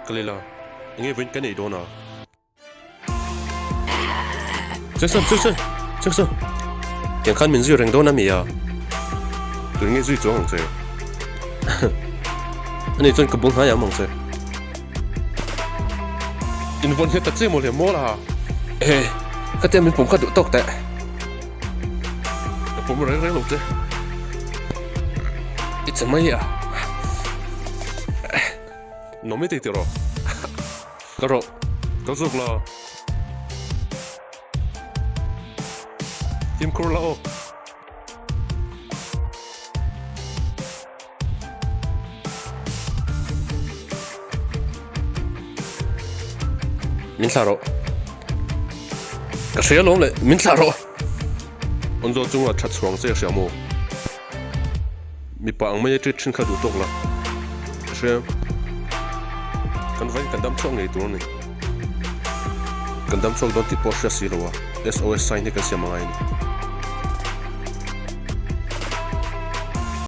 Kalila, nghe vinh cái này đó nào. Chắc sao. Tiếng khăn mình duy rèn đó nằm gì à? Tôi nghe duy chỗ không chơi. Anh ấy chân cầm bông hai mong chơi. In vốn hết tất cả một điểm mua là. Ê, cái tiền mình cũng khá đủ tốc tệ.ผมเร่งๆลงเจ้อีจะไม่อะน้องไม่ติดหรอก็รอก็สุกแล้วทีมครัวเรามินซาโร่ก็เสียลงเลยมินซาโร่อันตัวจุงว่าชัดสว่างเสียเสียโมมีปางไม่ได้ชิ้นขาดูตกละเสียกันไว้กันดำช่องไงตัวนี้กันดำช่องโดนติดปอร์เซียสิหรอวะ SOS ไซน์นี่กันเสียมาไงนี่